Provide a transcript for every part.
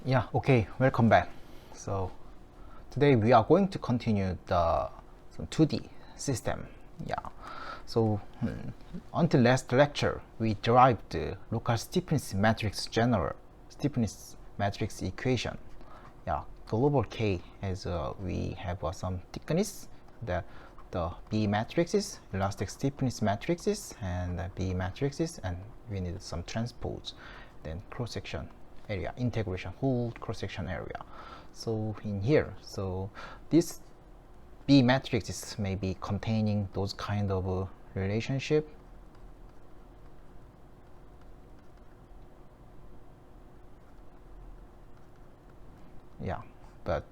Yeah, okay, welcome back. So today we are going to continue the 2D system. Yeah. So until last lecture, we derived the local stiffness matrix general stiffness matrix equation. Yeah, global K as we have some thickness, the B matrices, elastic stiffness matrices, and B matrices, and we need some transpose, then cross section area, integration, whole cross section area. So in here, so this B matrices may be containing those kind of relationship. Yeah, but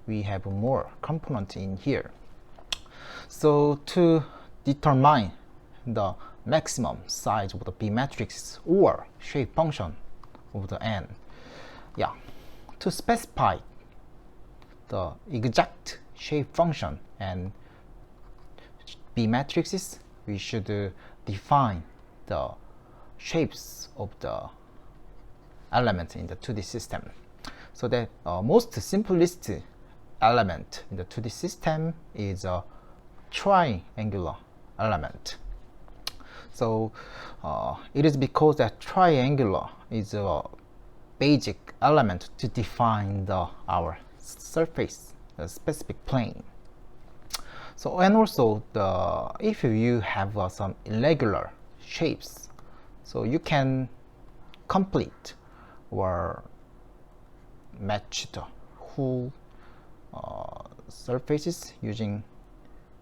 we have more component in here. So to determine the maximum size of the B matrix or shape function of the N, yeah, to specify the exact shape function and B matrices, we should define the shapes of the elements in the 2D system. So the most simplest element in the 2D system is a triangular element. So it is because that triangular is a basic element to define our surface, the specific plane. So and also if you have some irregular shapes, so you can complete or match the whole surfaces using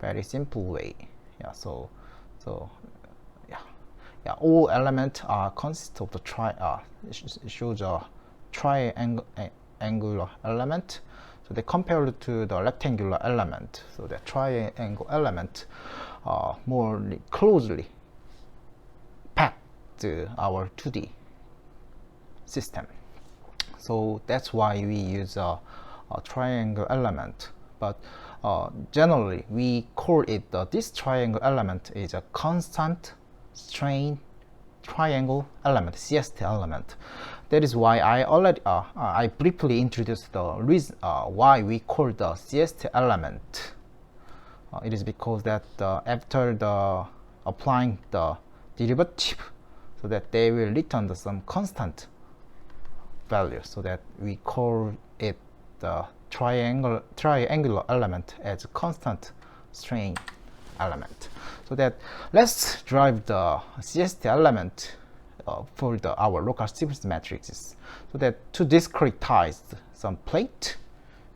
very simple way. Yeah, so yeah, all elements are consist of the shows a triangular element. So they compared to the rectangular element. So the triangle element more closely packed our 2D system. So that's why we use a triangle element. But generally, we call it this triangle element is a constant strain triangle element, CST element. That is why I briefly introduced the reason why we call the CST element. It is because that after the applying the derivative, so that they will return some constant value, so that we call it the triangular element as a constant strain element. So that let's derive the CST element for our local stiffness matrices. So that to discretize some plate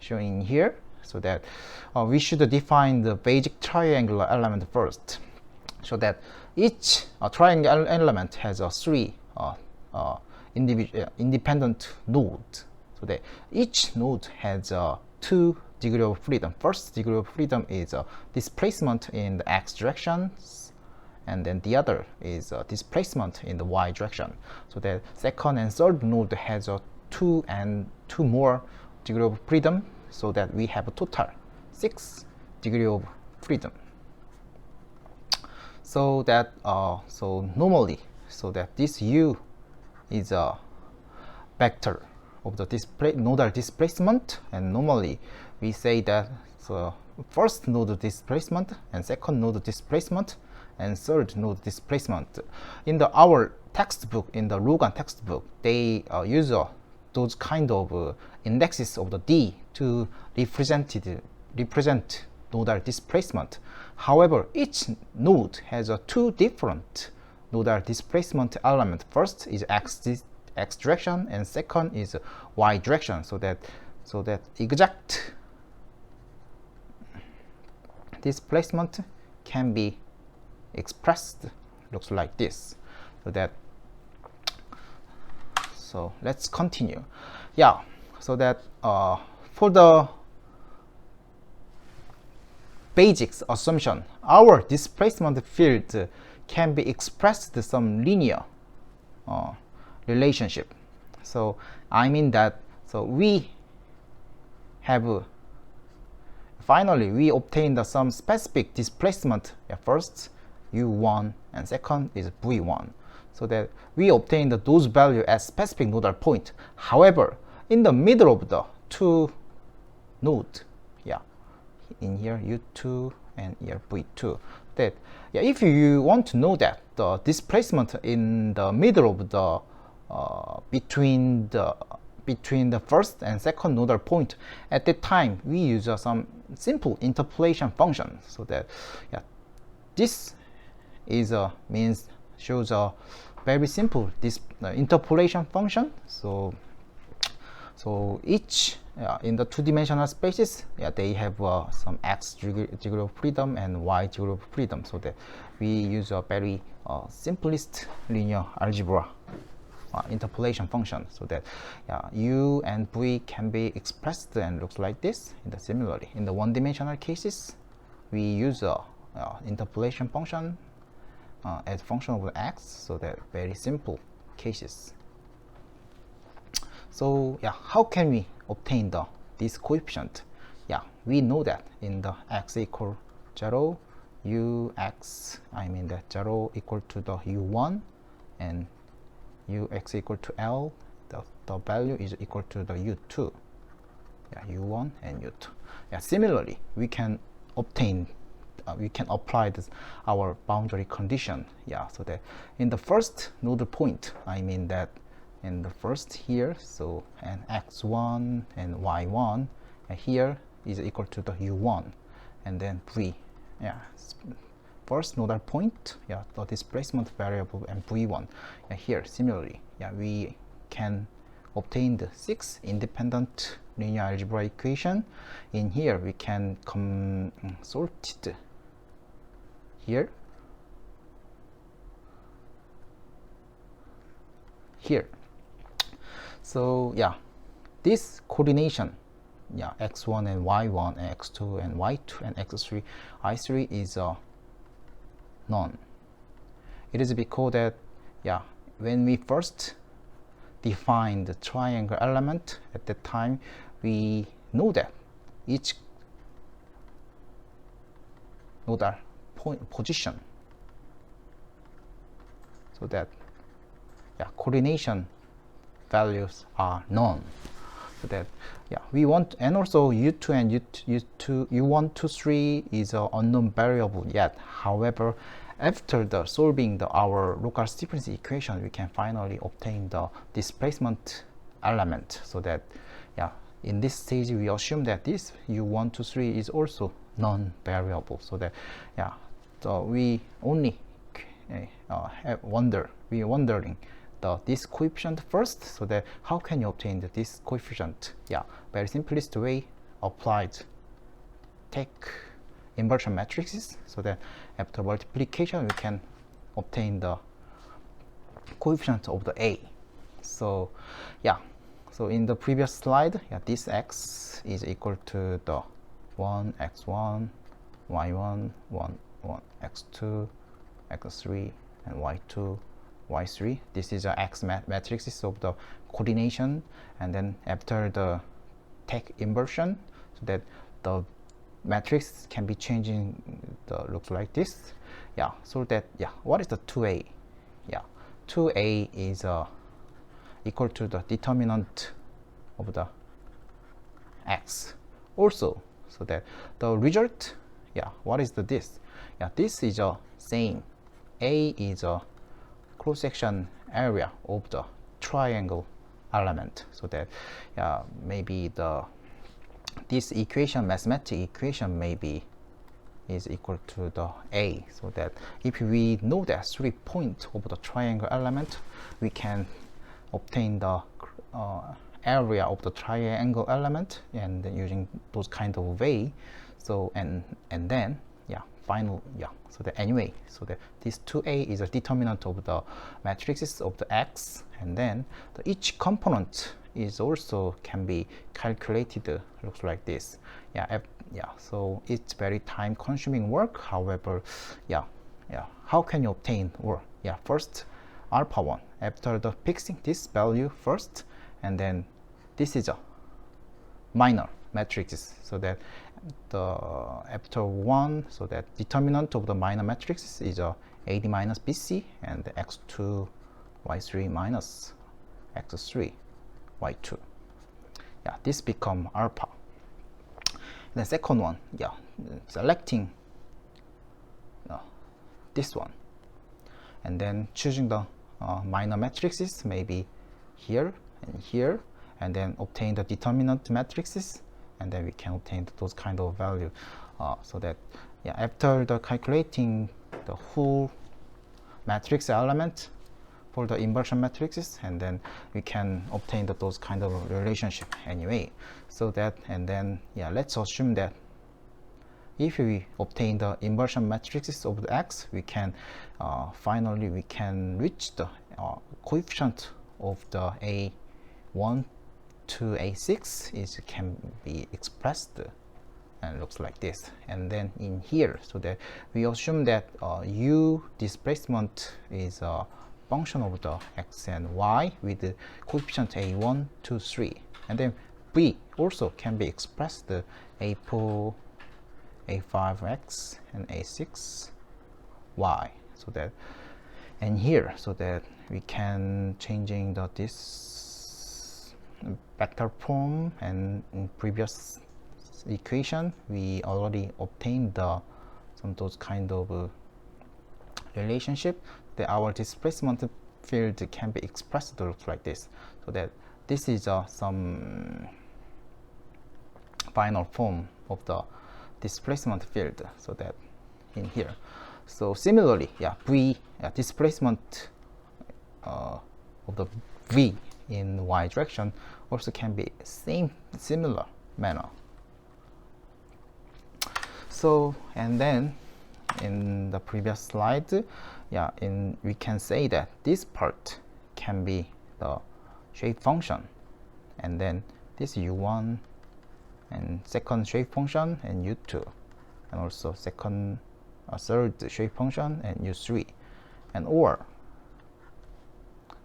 showing here, so that we should define the basic triangular element first. So that each triangle element has three independent nodes. So that each node has 2 degree of freedom. First degree of freedom is displacement in the x direction, and then the other is displacement in the y direction. So the second and third node has 2 and 2 more degree of freedom, so that we have a total 6 degree of freedom. So that so normally, so that this u is a vector of the nodal displacement, and normally we say that so first node displacement and second node displacement and third node displacement. In our textbook, in the Logan textbook, they use those kind of indexes of the D to represent nodal displacement. However, each node has 2 different nodal displacement element. First is x direction, and second is y direction. So that exact displacement can be expressed looks like this. So let's continue. Yeah, so that for the basics assumption, our displacement field can be expressed some linear relationship. So I mean that so we have finally we obtained some specific displacement at first u1 and second is v1. so that we obtain those value at specific nodal point. However, in the middle of the two node, yeah, in here U2 and here V2, that yeah, if you want to know that the displacement in the middle of the between the first and second nodal point, at that time we use some simple interpolation function, so that yeah, this is shows a very simple interpolation function. So each in the two-dimensional spaces, yeah, they have some x degree of freedom and y degree of freedom, so that we use a very simplest linear algebra interpolation function, so that u and v can be expressed and looks like this. Similarly, in the one-dimensional cases, we use a interpolation function as function of x, so that very simple cases. So yeah, how can we obtain this coefficient? Yeah, we know that in the x equal 0, ux, I mean that 0 equal to the u1, and ux equal to L, the value is equal to the u2. Yeah, u1 and u2. Yeah, similarly, we can obtain we can apply our boundary condition. Yeah, so that in the first nodal point, I mean that in the first here, so and x1 and y1, and here is equal to the u1, and then v, yeah, first nodal point, yeah, the displacement variable, and v1. And here similarly, yeah, we can obtain the 6 independent linear algebra equation. In here we can sort it here, here. So yeah, this coordination, yeah, x1 and y1 and x2 and y2 and x3 i3 is none. It is because that yeah, when we first define the triangle element, at that time we know that each nodal point position, so that yeah, coordination values are known, so that yeah, we want, and also u2 and u1 to 3 is an unknown variable yet. However, after solving our local frequency equation, we can finally obtain the displacement element, so that yeah, in this stage we assume that this u1 to 3 is also non-variable, so that yeah, so we only wondering this coefficient first, so that how can you obtain this coefficient? Yeah, very simplest way, take inversion matrices, so that after multiplication we can obtain the coefficient of the A. So yeah, so in the previous slide, yeah, this x is equal to the 1 x1, y1, 1 x2, x3, and y2, y3. This is a x matrices of the coordination, and then after the take inversion, so that the matrix can be changing looks like this. Yeah, so that yeah, what is the 2a? Yeah, 2a is equal to the determinant of the x also, so that the result, yeah, what is this? Yeah, this is same. A is a cross-section area of the triangle element, so that maybe this equation, mathematical equation, maybe is equal to the A, so that if we know that 3 points of the triangle element, we can obtain the area of the triangle element, and using those kind of way. So and then yeah, final, yeah, so that anyway, so that this 2a is a determinant of the matrices of the x, and then each component is also can be calculated, looks like this. Yeah, so it's very time consuming work. However, yeah, how can you obtain work? Yeah, first alpha 1, after the fixing this value first, and then this is a minor matrices, so that after 1, so that determinant of the minor matrix is AD minus BC, and the x2 y3 minus x3 y2. Yeah, this become alpha. The second one, yeah, selecting this one, and then choosing the minor matrices, maybe here and here, and then obtain the determinant matrices, and then we can obtain those kind of value. So that, yeah, after the calculating the whole matrix element for the inversion matrices, and then we can obtain those kind of relationship anyway. So that, and then, yeah, let's assume that if we obtain the inversion matrices of the X, we can finally we can reach the coefficient of the A1 to A6 is can be expressed and looks like this. And then in here, so that we assume that U displacement is a function of the X and Y with the coefficient A1 to 3, and then V also can be expressed A4 A5x and A6y. So that, and here, so that we can changing this vector form, and in previous equation we already obtained some those kind of relationship that our displacement field can be expressed look like this. So that this is some final form of the displacement field, so that in here. So similarly, yeah, V displacement of the V in y direction also can be similar manner. So, and then in the previous slide, yeah, we can say that this part can be the shape function, and then this u1 and second shape function and u2, and also third shape function and u3, and or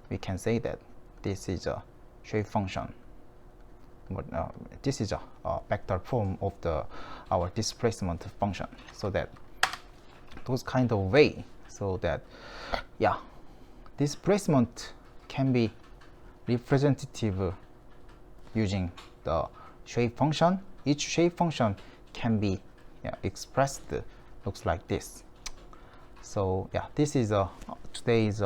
we can say that this is a shape function, but this is a vector form of our displacement function. So that those kind of way, so that, yeah, displacement can be representative using the shape function. Each shape function can be, yeah, expressed looks like this. So, yeah, this is today's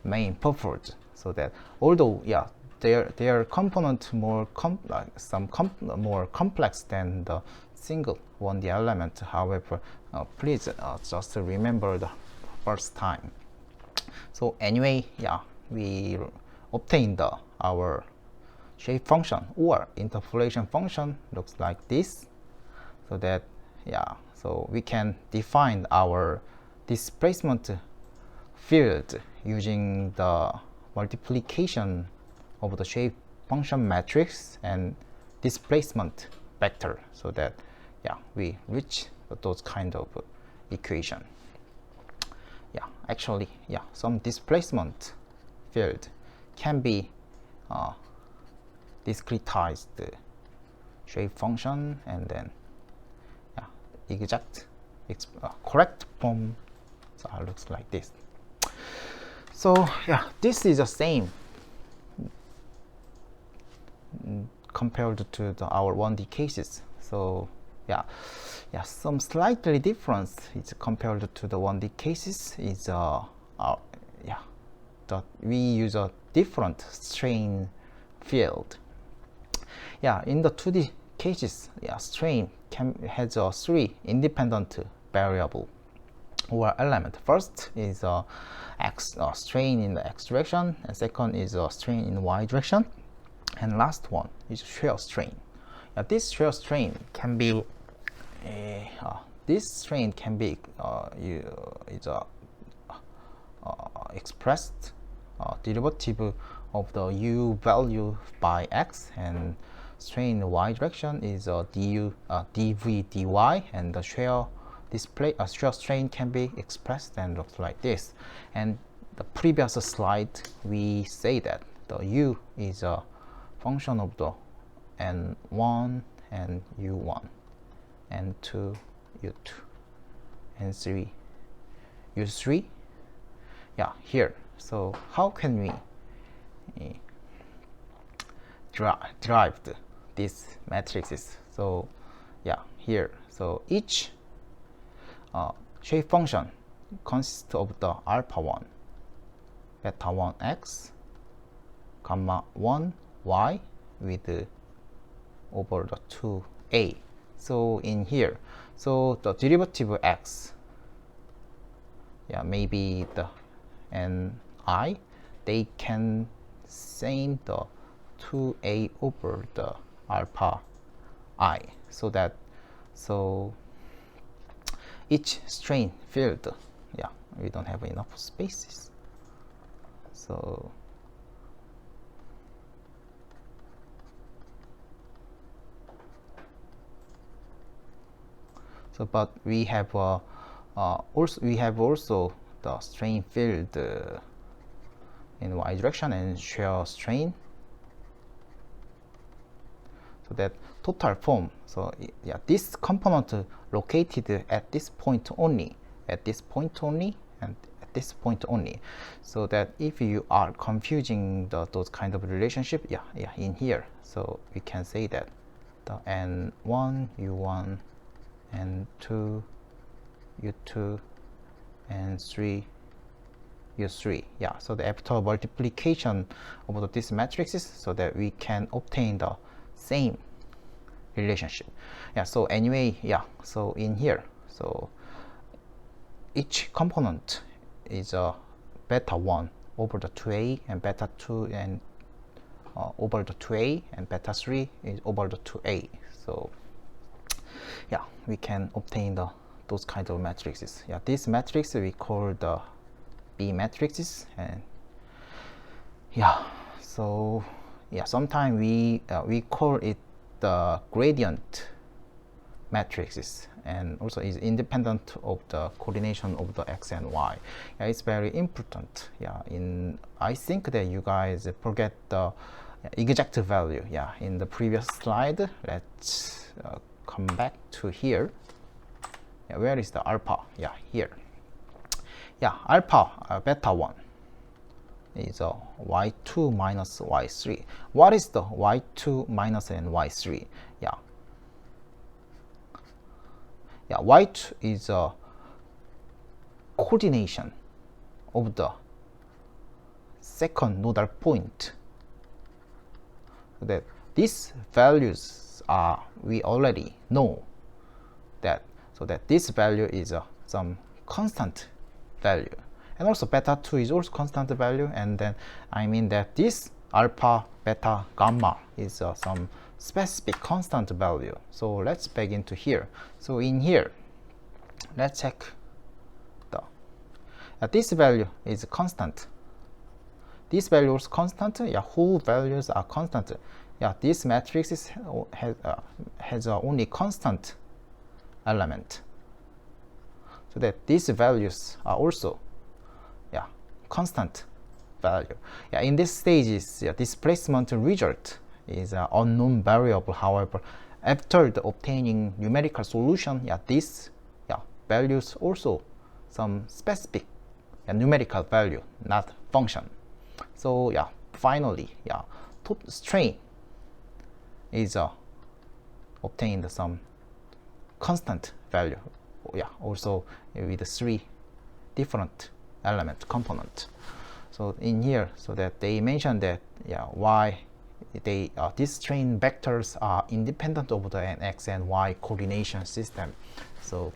main purpose. So that although, yeah, their component more more complex than the single 1D element, however, please just remember the first time. So anyway, yeah, we obtained our shape function or interpolation function looks like this. So that, yeah, so we can define our displacement field using the multiplication of the shape function matrix and displacement vector. So that, yeah, we reach those kind of equation. Yeah, actually, yeah, some displacement field can be discretized shape function, and then, yeah, exact correct form, so it looks like this. So, yeah, this is the same compared to our 1D cases. So, yeah, some slightly difference is compared to the 1D cases is we use a different strain field. Yeah, in the 2D cases, yeah, strain has 3 independent variable or element. First is strain in the x direction, and second is strain in y direction, and last one is shear strain. This shear strain can be expressed derivative of the u value by x, and strain in the y direction is dv dy, and the shear strain can be expressed and looks like this. And the previous slide we say that the u is a function of the n1 and u1, n2 u2, n3 u3. Yeah, here, So how can we derive these matrices? So yeah, here, so each shape function consists of the alpha 1, beta 1 x, gamma 1 y with over the 2a. So in here, so the derivative x, yeah, maybe the and I, they can same the 2a over the alpha I, so that so each strain field, yeah, we don't have enough spaces, so but we have also the strain field in y direction and shear strain, so that total form. So yeah, this component located at this point only, and at this point only, so that if you are confusing those kind of relationship, yeah, in here, so we can say that the n1 u1 and 2 u2 and 3 u3, yeah, so the after multiplication of these matrices, so that we can obtain the same relationship. Yeah, so anyway, yeah, so in here, so each component is a beta 1 over the 2a, and beta 2 and over the 2a, and beta 3 is over the 2a. So yeah, we can obtain those kinds of matrices. Yeah, this matrix we call the B matrices, and yeah, so yeah, sometimes we call it the gradient matrices, and also is independent of the coordination of the x and y. Yeah, it's very important. Yeah, I think that you guys forget the exact value. Yeah, in the previous slide, let's come back to here. Yeah, where is the alpha? Yeah, here. Yeah, alpha beta 1 is y2 minus y3. What is the y2 minus and y3? Yeah, y2 is a coordination of the second nodal point. That these values are, we already know that, so that this value is some constant value, and also beta 2 is also constant value, and then I mean that this alpha, beta, gamma is some specific constant value. So let's back into here. So in here, let's check this value is constant. This value is constant. Yeah, whole values are constant. Yeah, this matrix has only constant element, so that these values are also constant value. Yeah, in this stage is displacement result is an unknown variable. However, after the obtaining numerical solution, these values also some specific numerical value, not function. So finally, strain is obtained some constant value. Also with 3 different element component. So in here, so that they mentioned that why these strain vectors are independent of the x and y coordination system. So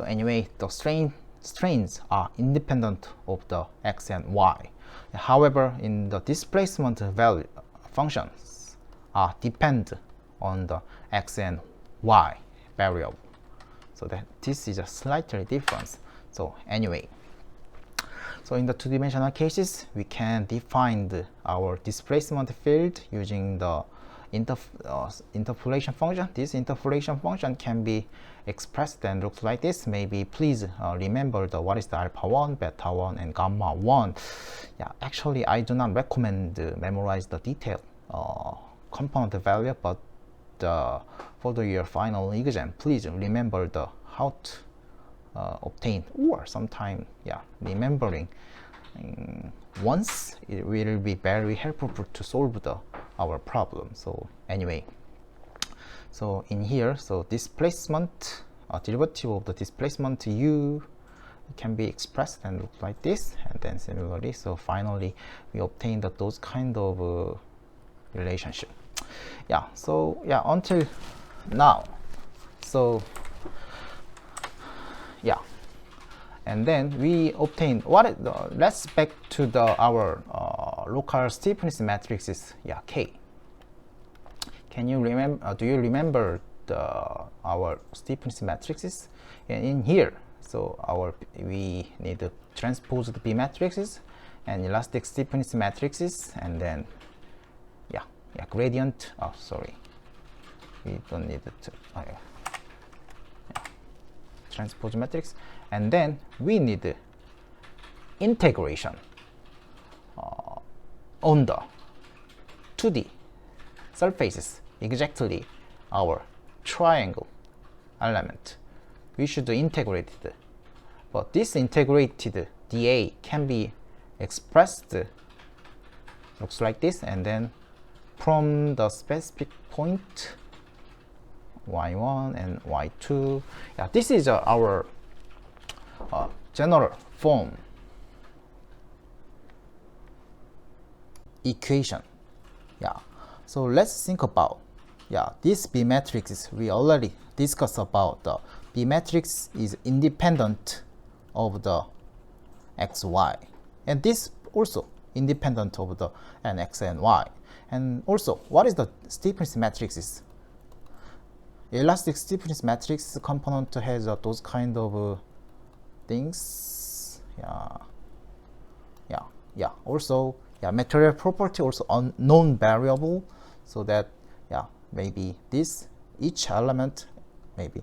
anyway, the strains are independent of the x and y. However, in the displacement value functions depend on the x and y variable. So that this is a slightly difference. So anyway, so in the two-dimensional cases, we can define our displacement field using the interpolation function. This interpolation function can be expressed and looks like this. Maybe please remember what is the alpha 1, beta 1, and gamma 1. Yeah, actually, I do not recommend memorize the detailed component value, but for your final exam, please remember how to obtain, or sometime remembering once, it will be very helpful to solve our problem. So anyway, so in here, so displacement, derivative of the displacement u can be expressed and look like this, and then similarly, so finally we obtained those kind of relationship. Yeah, so yeah, until now, so yeah, and then we obtained what let's back to our local stiffness matrices. Yeah, K. Can you remember? Do you remember our stiffness matrices? And in here, so we need to transpose the B matrices and elastic stiffness matrices, and then yeah, gradient. Oh, sorry, we don't need it. Yeah. Transpose matrix, and then we need integration on the 2D surfaces, exactly our triangle element. We should integrate it, but this integrated dA can be expressed looks like this, and then from the specific point y1 and y2, yeah, this is our general form equation. Yeah, so let's think about, yeah, this B matrix. We already discussed about the B matrix is independent of the xy, and this also independent of the x and y. And also, what is the stiffness matrices? Elastic stiffness matrix component has those kind of things. Yeah. Also, yeah, material property also unknown variable, so that yeah, maybe this each element may be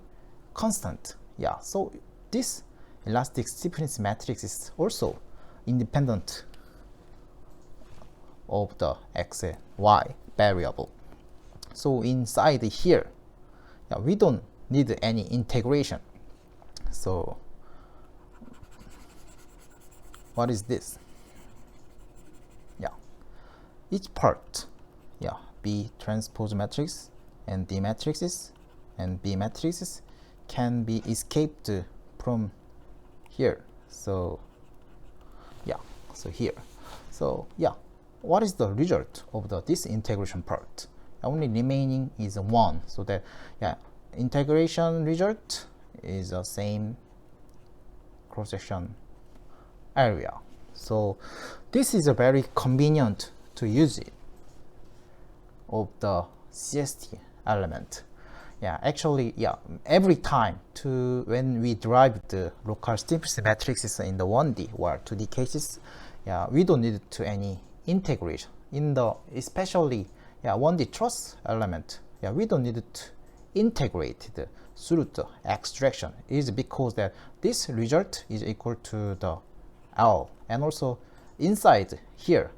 constant. Yeah, so this elastic stiffness matrix is also independent of the x and y variable. So inside here, yeah, we don't need any integration. So what is this? Yeah, each part, yeah, B transpose matrix and D matrices and B matrices can be escaped from here. So yeah, so here, so yeah, what is the result of this integration part? Only remaining is 1, so that yeah, integration result is the same cross section area. So this is a very convenient to use it of the CST element. Yeah, actually, yeah, every time when we derive the local stiffness matrices in the 1D or 2D cases, yeah, we don't need to any integration in the, especially yeah, 1D truss element. Yeah, we don't need to integrate through the extraction. It is because that this result is equal to the L, and also inside here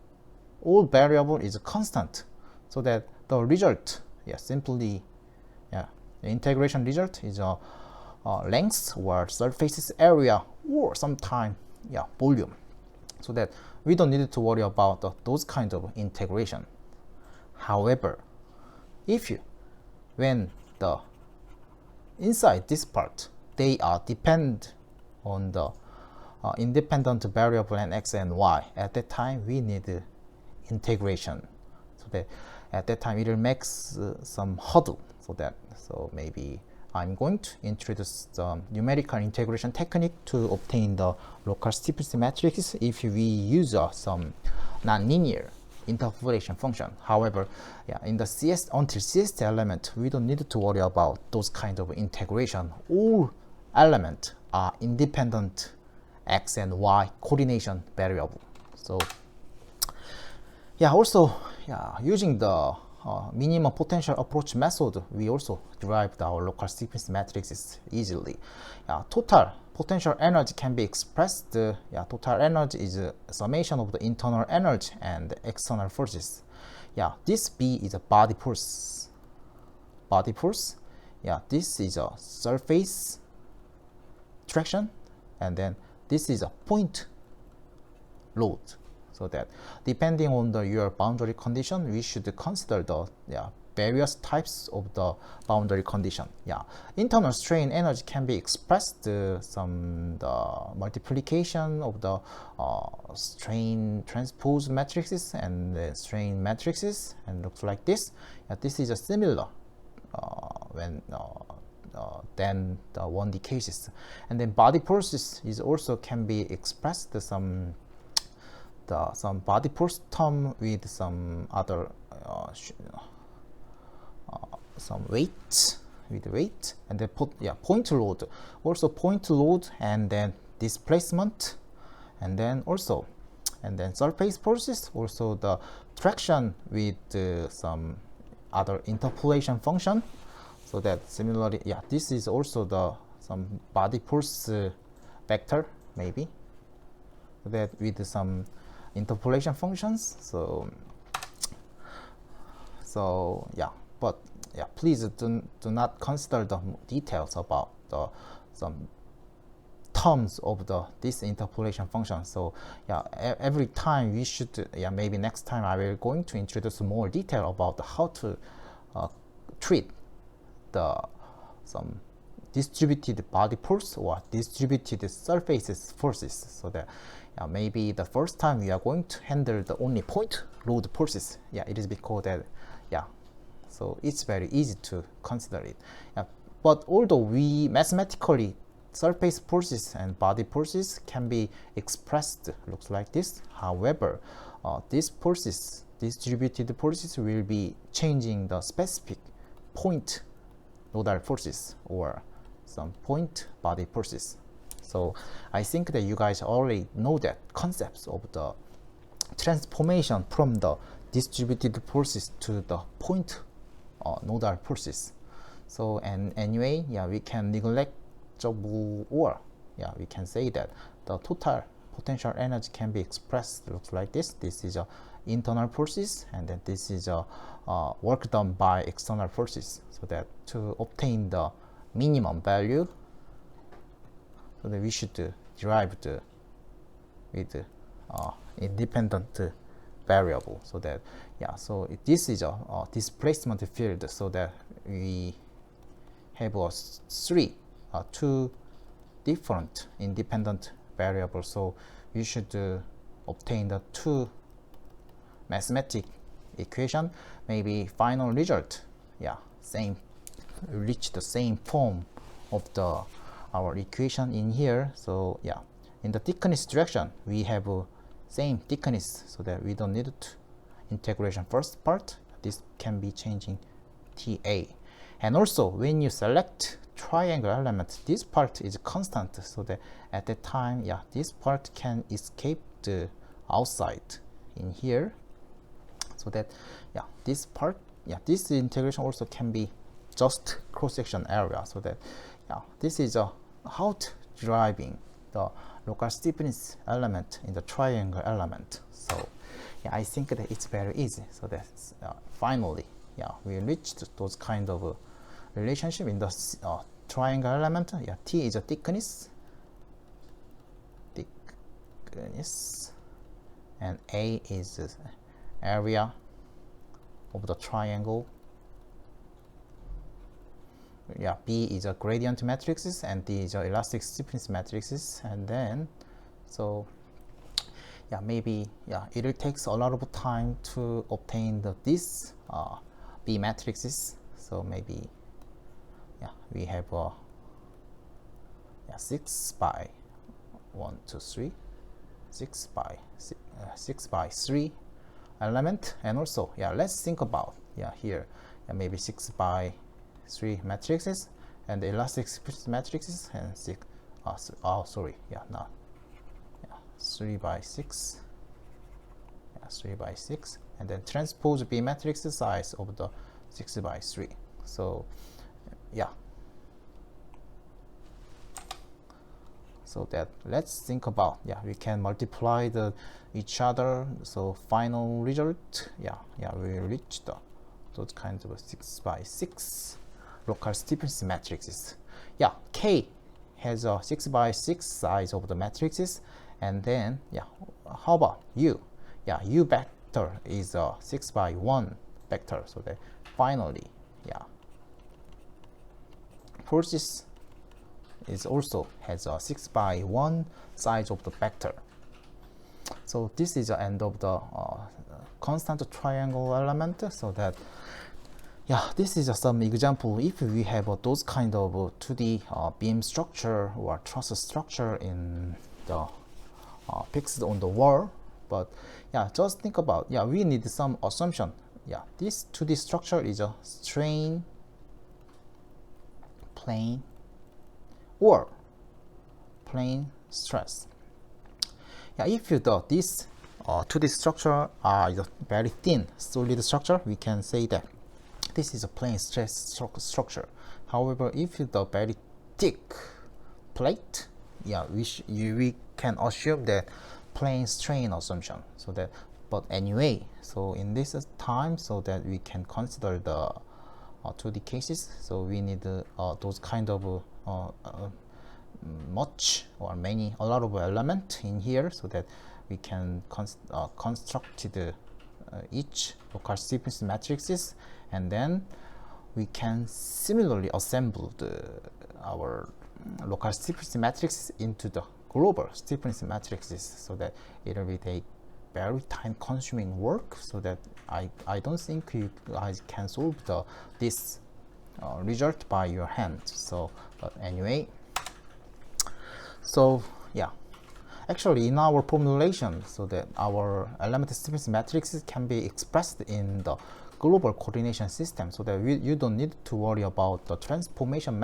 all variable is constant, so that the result, yeah, simply, yeah, the integration result is a length or surfaces area or sometime, yeah, volume, so that we don't need to worry about those kinds of integration. However, if you, when the inside this part, they are depend on the independent variable and x and y, at that time we need integration, so that at that time it will make some hurdle. So maybe I'm going to introduce the numerical integration technique to obtain the local stiffness matrices if we use some nonlinear interpolation function. However, yeah, in the until CST element, we don't need to worry about those kind of integration. All elements are independent x and y coordination variable. So yeah, also, yeah, using the minimum potential approach method, we also derived our local stiffness matrices easily. Yeah, total potential energy can be expressed. Yeah, total energy is a summation of the internal energy and external forces. Yeah, this B is a body force. Body force. Yeah, this is a surface traction, and then this is a point load. So that depending on your boundary condition, we should consider the various types of the boundary condition. Internal strain energy can be expressed some the multiplication of the strain transpose matrices and the strain matrices, and looks like this. This is a similar when than the 1D cases. And then body forces is also can be expressed some body force term with some other some weight with weight, and then point load, also point load, and then displacement, and then surface forces, also the traction with some other interpolation function. So that similarly, this is also the some body force vector maybe, that with some interpolation functions. But please do not consider the details about the some terms of this interpolation function. So every time we should maybe next time I will going to introduce more detail about how to treat the some distributed body force or distributed surfaces forces. So that maybe the first time we are going to handle the only point load forces. It is because that so it's very easy to consider it. But although we mathematically surface forces and body forces can be expressed looks like this, however these forces, distributed forces, will be changing the specific point nodal forces or some point body forces. So I think that you guys already know that concepts of the transformation from the distributed forces to the point nodal forces. So and anyway, we can negligible, or we can say that the total potential energy can be expressed looks like this. This is a internal forces, and then this is a work done by external forces. So that to obtain the minimum value, so that we should derive with independent variable. So that so this is a displacement field, so that we have two different independent variables. So we should obtain the two mathematic equation, maybe final result reach the same form of the our equation in here. So in the thickness direction we have same thickness, so that we don't need to integration first part. This can be changing TA. And also when you select triangle element, this part is constant, so that at that time this part can escape the outside in here. So that this part, this integration also can be just cross-section area. So that this is how to deriving the local stiffness element in the triangle element. So I think that it's very easy. So that's finally we reached those kind of relationship in the triangle element. T is a thickness, and A is area of the triangle. B is a gradient matrices, and D is a elastic stiffness matrices. And then so maybe it will take a lot of time to obtain this B matrices. So maybe we have 6 by 1 2 3 6 by 3 element. And also let's think about here maybe 6 by 3 matrices and the elastic stiffness matrices, and 3 by 6 3 by 6, and then transpose B matrix size of the 6 by 3. So so that let's think about we can multiply each other. So final result we reach those kinds of 6 by 6 local stiffness matrices. K has a 6 by 6 size of the matrices, and then how about u? Yeah, u vector is a 6 by 1 vector, so that finally, yeah, forces is also has a 6 by 1 size of the vector. So this is the end of the constant triangle element. So that, yeah, this is some example. If we have those kind of 2D beam structure or truss structure in the fixed on the wall, but yeah, just think about, yeah, we need some assumption. Yeah, this 2D structure is a strain plane or plane stress. Yeah, if you do this 2D structure is a very thin solid structure, we can say that this is a plane stress structure. However, if you do very thick plate, yeah, we can assume that plane strain assumption. So that, but anyway, so in this time, so that we can consider the 2D cases. So we need those kind of much or many, a lot of element in here, so that we can construct the each local sequence matrices, and then we can similarly assemble our local sequence matrix into the global sequence matrices, so that it will take very time consuming work. So that I don't think you guys can solve this result by your hand. So but anyway, so yeah, actually in our formulation, so that our element sequence matrices can be expressed in the global coordination system, so that you don't need to worry about the transformation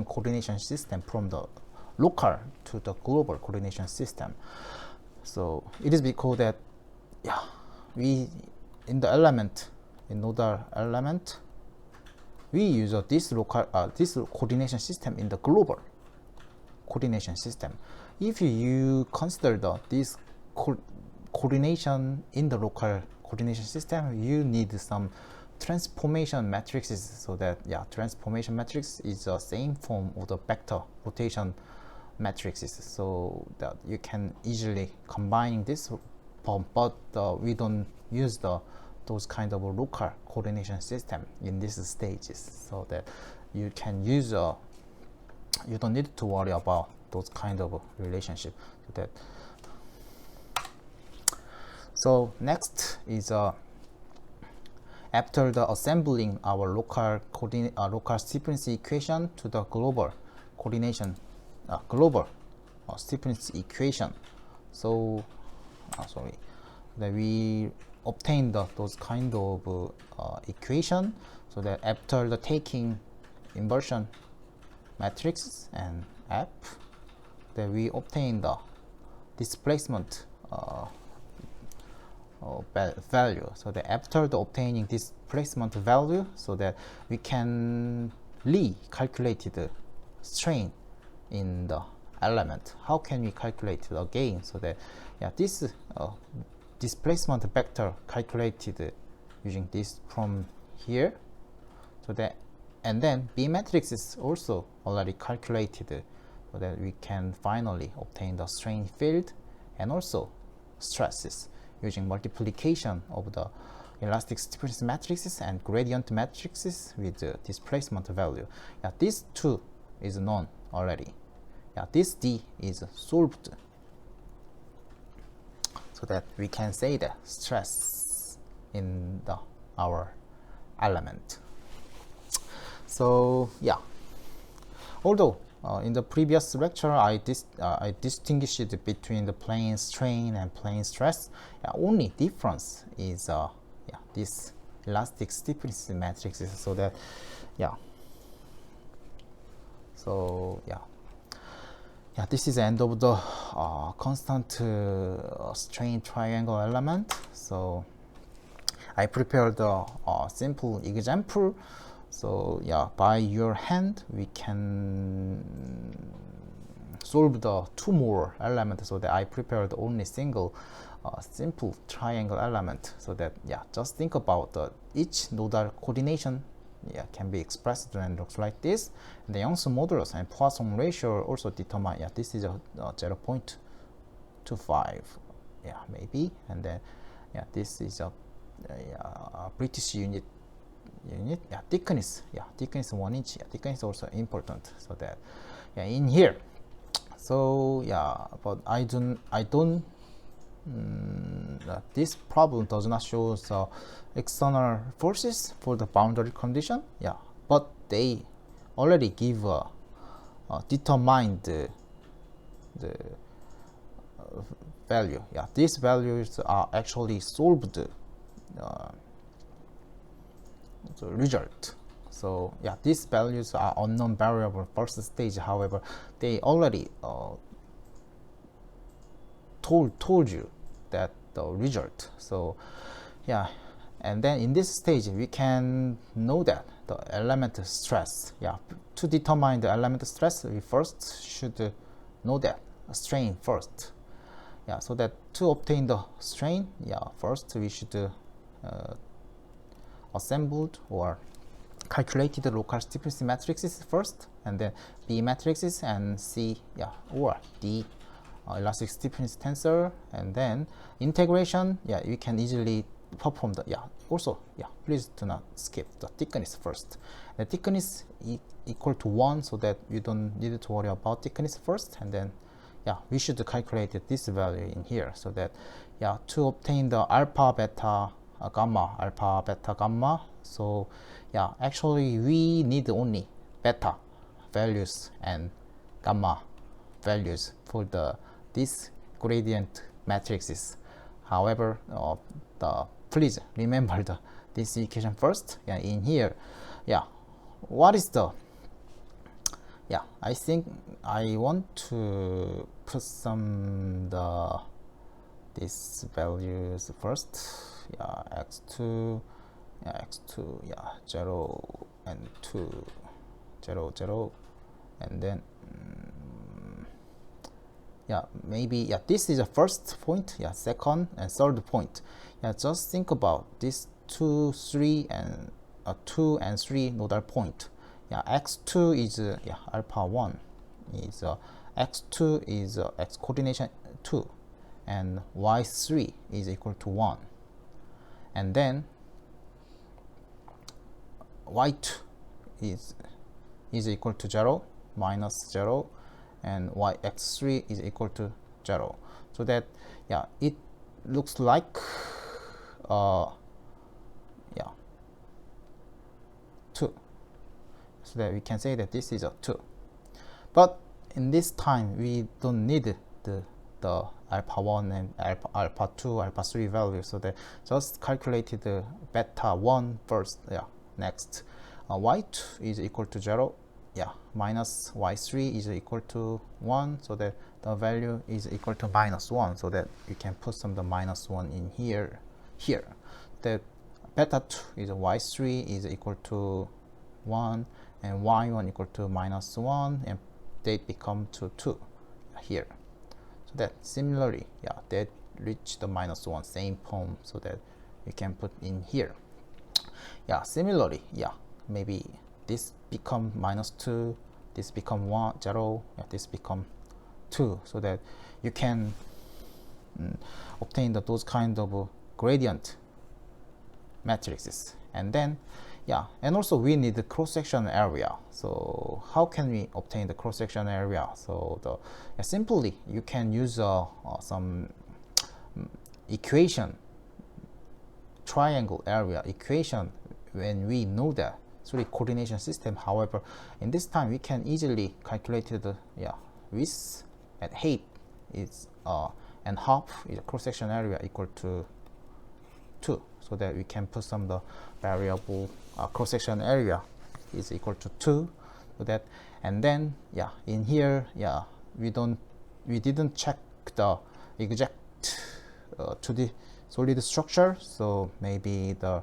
coordination system from the local to the global coordination system. So it is because that, yeah, we in the element, in nodal element, we use this local this coordination system in the global coordination system. If you consider this coordination in the local coordination system, you need some transformation matrices, so that, yeah, transformation matrix is the same form of the vector rotation matrices, so that you can easily combine this, but we don't use those kind of local coordination system in these stages, so that you can use you don't need to worry about those kind of relationship. So next is after the assembling our local sequence equation to the global coordination global sequence equation. So sorry, that we obtain those kind of equation, so that after the taking inversion matrix and F, that we obtain the displacement value. So that after the obtaining displacement value, so that we can recalculate the strain in the element. How can we calculate it again? So that, yeah, this displacement vector calculated using this from here, so that, and then B matrix is also already calculated, so that we can finally obtain the strain field and also stresses using multiplication of the elastic stiffness matrices and gradient matrices with the displacement value. Yeah, these two is known already. Yeah, this D is solved, so that we can say the stress in our element. So yeah, although in the previous lecture I distinguished between the plane strain and plane stress, yeah, only difference is yeah, this elastic stiffness matrices. So that, yeah, so yeah, this is the end of the constant strain triangle element. So I prepared a simple example. So yeah, by your hand we can solve the two more elements, so that I prepared only single simple triangle element. So that, yeah, just think about each nodal coordination, yeah, can be expressed and looks like this. And the Young's modulus and Poisson ratio also determine, yeah, this is a 0.1 to 5, yeah, maybe. And then yeah, this is a British unit, yeah, thickness, yeah, thickness 1 inch, yeah, thickness also important. So that, yeah, in here, so yeah, but I don't this problem does not show the external forces for the boundary condition, yeah, but they already give determined the value, yeah. These values are actually solved the result. So yeah, these values are unknown variable first stage. However, they already told you that the result. So yeah, and then in this stage we can know that the element stress, yeah, to determine the element stress we first should know that strain first, yeah. So that to obtain the strain, yeah, first we should assembled or calculated the local stiffness matrices first, and then B matrices and C, yeah, or D elastic stiffness tensor, and then integration, yeah, you can easily perform the, yeah, also, yeah, please do not skip the thickness first. The thickness equal to 1, so that you don't need to worry about thickness first, and then yeah, we should calculate this value in here, so that yeah, to obtain the alpha, beta, gamma, alpha, beta, gamma. So yeah, actually we need only beta values and gamma values for this gradient matrices. However, please remember this equation first. Yeah, in here, yeah, what is the, yeah, I think I want to put some these values first. Yeah, x2, yeah, x2, yeah, 0 and 2, 0, 0, and then yeah, maybe, yeah, this is the first point, yeah, second and third point. Yeah, just think about this 2, 3, and 2 and 3 nodal point. Yeah, x2 is yeah, alpha 1 is x2 is x coordination 2, and y3 is equal to 1, and then y2 is equal to 0, minus 0, and yx3 is equal to 0. So that, yeah, it looks like yeah, 2. So that we can say that this is a 2. But in this time we don't need the alpha 1 and alpha 2, alpha 3 values, so that just calculated the beta 1 first. Yeah, next y2 is equal to 0, yeah, minus y3 is equal to 1, so that the value is equal to minus 1, so that you can put some the minus 1 in here. That beta 2 is y3 is equal to 1, and y1 equal to minus 1, and they become to 2 here. So that similarly, yeah, they reach the minus 1, same form, so that you can put in here. Yeah, similarly, yeah, maybe this become minus 2, this become 1, 0, yeah, this become 2, so that you can obtain those kind of gradient matrices. And then, yeah, and also we need the cross-section area. So how can we obtain the cross-section area? So simply you can use some equation, triangle area equation, when we know that 3 coordination system. However, in this time we can easily calculate the, yeah, width and height is and half is cross-section area equal to 2, so that we can put some the variable cross-section area is equal to 2, so that, and then, yeah, in here, yeah, we didn't check the exact to the solid structure, so maybe the,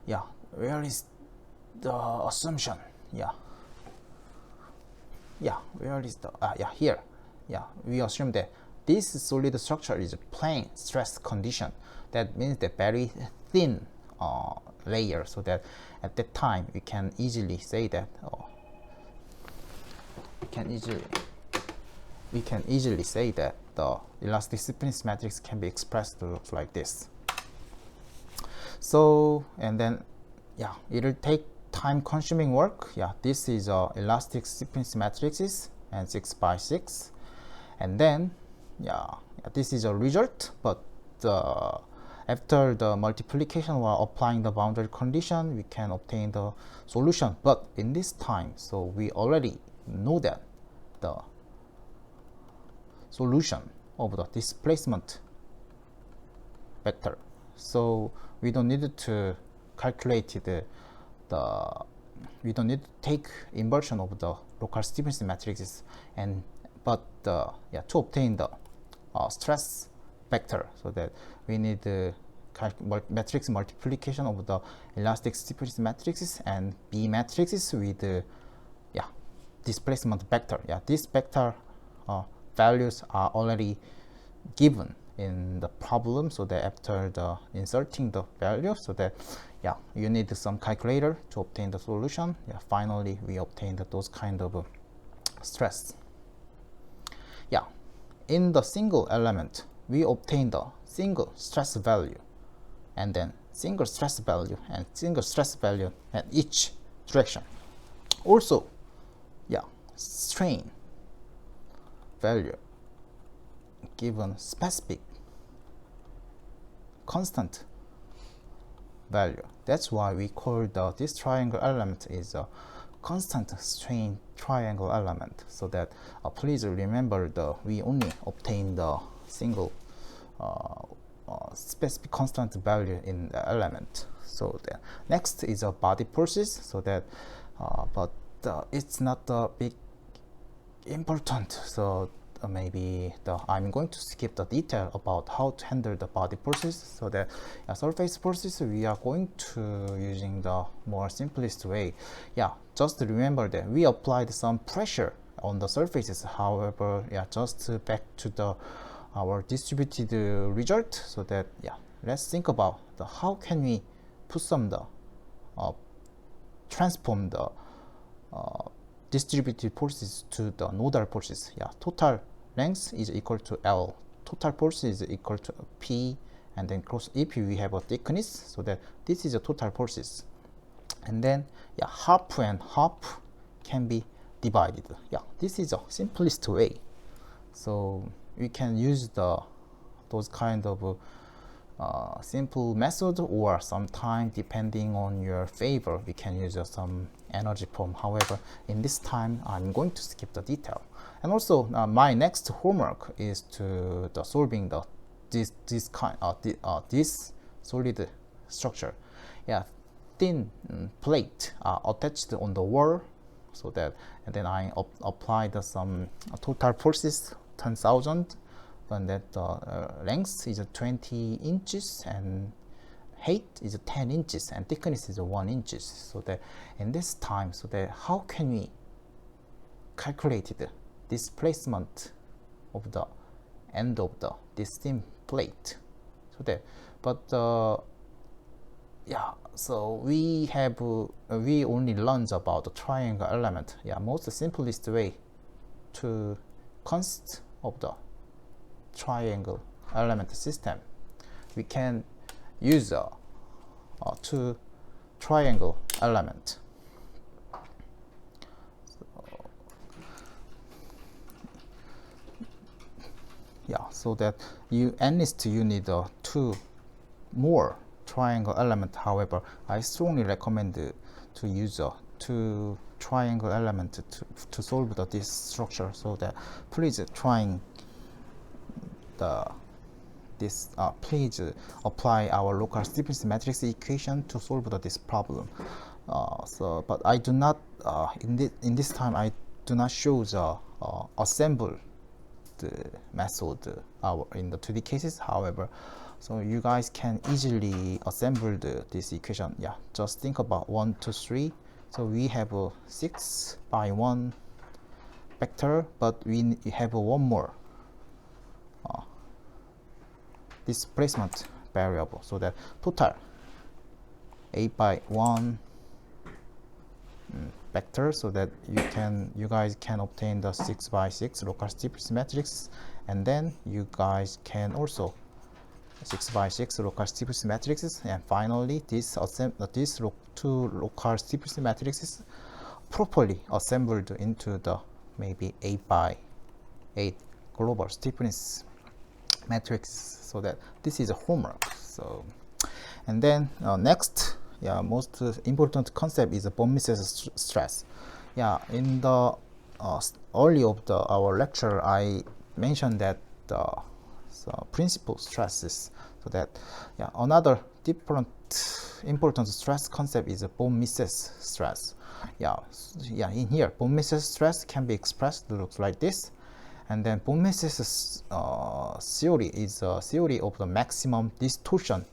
yeah, where is the assumption, yeah, where is the yeah, here, yeah, we assume that this solid structure is a plane stress condition. That means the very thin layer, so that at that time we can easily say that we can easily say that the elastic stiffness matrix can be expressed to look like this. So, and then, yeah, it'll take time consuming work. Yeah, this is elastic stiffness matrices and 6 by 6. And then, yeah, this is a result, but after the multiplication while applying the boundary condition, we can obtain the solution. But in this time, so we already know that the solution of the displacement vector. So we don't need to calculate we don't need to take inversion of the local stiffness matrices, but to obtain the stress vector, so that we need the matrix multiplication of the elastic stiffness matrices and B matrices with the displacement vector. These vector values are already given in the problem, so that after the inserting the value, so that you need some calculator to obtain the solution. Finally we obtain those kind of stress. In the single element, we obtain the single stress value, and then single stress value and single stress value at each direction. Also, strain value given specific constant value. That's why we call this triangle element is a constant strain triangle element. So that please remember we only obtain the single specific constant value in the element. So the next is a body forces. So that but it's not a big important. So maybe I'm going to skip the detail about how to handle the body forces. So that surface forces, we are going to using the more simplest way. Just remember that we applied some pressure on the surfaces. However, just back to our distributed result. So that let's think about how can we put some transform the distributed forces to the nodal forces. Total length is equal to L, total force is equal to P, and then cross EP we have a thickness, so that this is a total forces. And then half and half can be divided. This is a simplest way. So we can use those kind of simple method, or sometime depending on your favor we can use some energy form. However, in this time I'm going to skip the detail. And also my next homework is to solving this solid structure. Thin plate attached on the wall, so that, and then I applied some total forces 10,000, and that length is 20 inches and height is 10 inches and thickness is 1 inch. So that in this time, so that how can we calculate the displacement of the end of this thin plate? So that, but so we only learned about the triangle element. Most simplest way to consist of the triangle element system, we can use two triangle element. So that at least you need two more triangle element. However, I strongly recommend to use two triangle element to solve this structure. So that please trying please apply our local stiffness matrix equation to solve this problem. But I do not in this time I do not show the assemble the method in the 2D cases. However, so you guys can easily assemble this equation. Just think about 1, 2, 3. So we have a 6 by 1 vector, but we have one more displacement variable. So that total 8 by 1 vector, so that you guys can obtain the 6 by 6 local stiffness matrix and then you guys can also 6 by 6 local stability matrices, and finally these two local stability matrices properly assembled into the maybe 8 by 8 global stiffness matrix, so that this is a homework. So, and then next, most important concept is the von Mises stress. In the early of our lecture, I mentioned that the principal stresses. So that another different important stress concept is a von Mises stress. In here, von Mises stress can be expressed looks like this, and then von Mises theory is a theory of the maximum distortion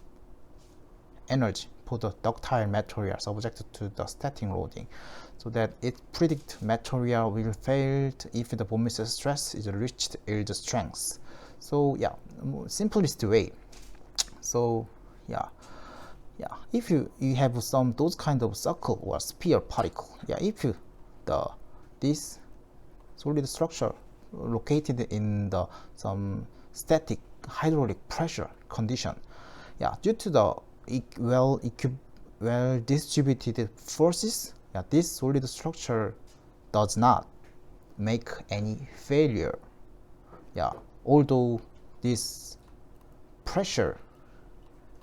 energy for the ductile material subjected to the static loading, so that it predicts material will fail if the von Mises stress is reached yield strength. So simplest way. So if you have those kind of circle or sphere particle, if you this solid structure located in the some static hydraulic pressure condition, due to the well distributed forces, this solid structure does not make any failure. Although this pressure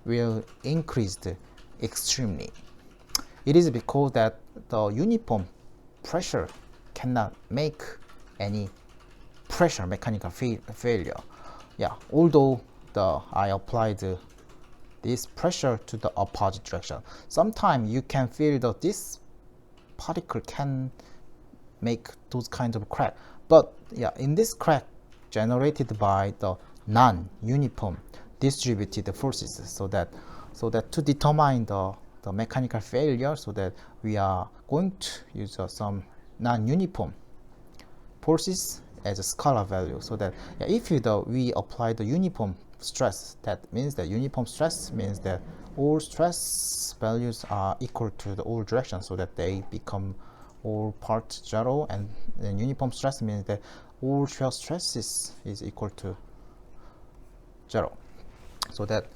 will increase extremely. It is because that the uniform pressure cannot make any pressure mechanical failure. Although I applied this pressure to the opposite direction, sometimes you can feel that this particle can make those kinds of crack. But in this crack generated by the non-uniform distributed forces, so that to determine the mechanical failure, so that we are going to use some non-uniform forces as a scalar value. So that if we apply the uniform stress, that means that uniform stress means that all stress values are equal to the all directions, so that they become all part 0, and then uniform stress means that all shear stresses is equal to 0. So that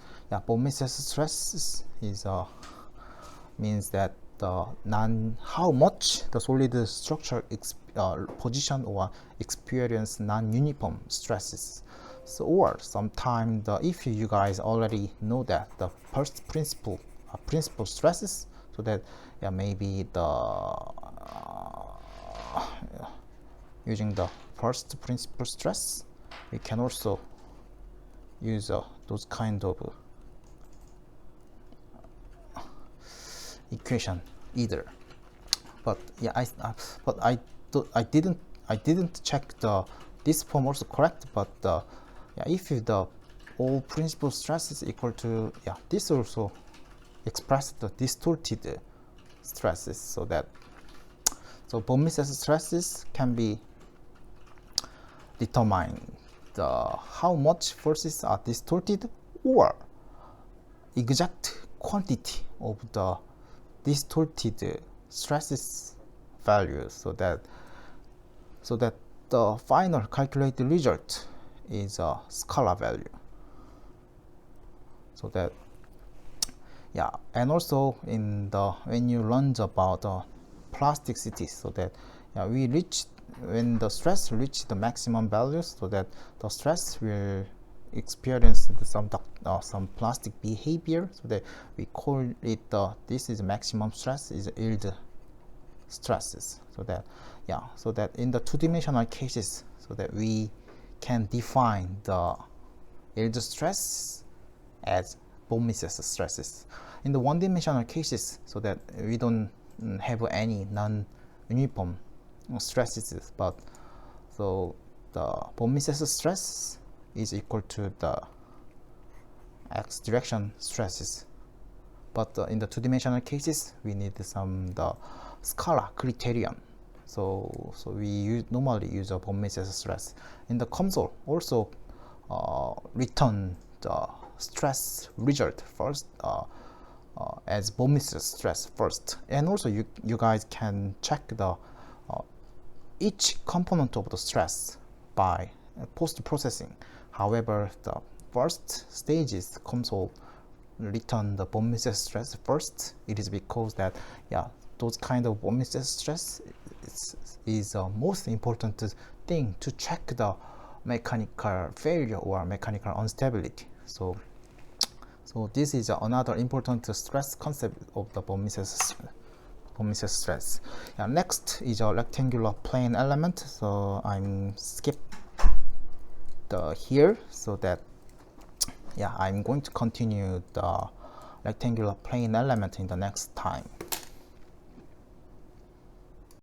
von Mises stress is means that how much the solid structure position or experience non-uniform stresses. So, or sometimes if you guys already know that the first principle stresses, so that maybe using the first principle stress, we can also use those kind of equation either. But I didn't check this form also correct. But if the all principal stresses equal to this also express the distorted stresses, so that von Mises stresses can be determined how much forces are distorted, or exact quantity of the distorted stresses values, so that the final calculated result is a scalar value. So that and also in when you learn about plasticity, so that we reach when the stress reach the maximum values, so that the stress will experience some plastic behavior, so that we call it this is maximum stress is yield stresses. So that in the two-dimensional cases, so that we can define the yield stress as von Mises stresses. In the one-dimensional cases, so that we don't have any non-uniform stresses, but so the von Mises stress is equal to the x direction stresses. But in the two-dimensional cases, we need some scalar criterion. So we normally use a von Mises stress. In the console, also return the stress result first as von Mises stress first, and also you guys can check the each component of the stress by post-processing. However, the first stages console return the von Mises stress first. It is because that those kind of von Mises stress is most important thing to check the mechanical failure or mechanical instability. So this is another important stress concept of the von Mises stress. Next is a rectangular plane element. So I'm skip the here so that I'm going to continue the rectangular plane element in the next time.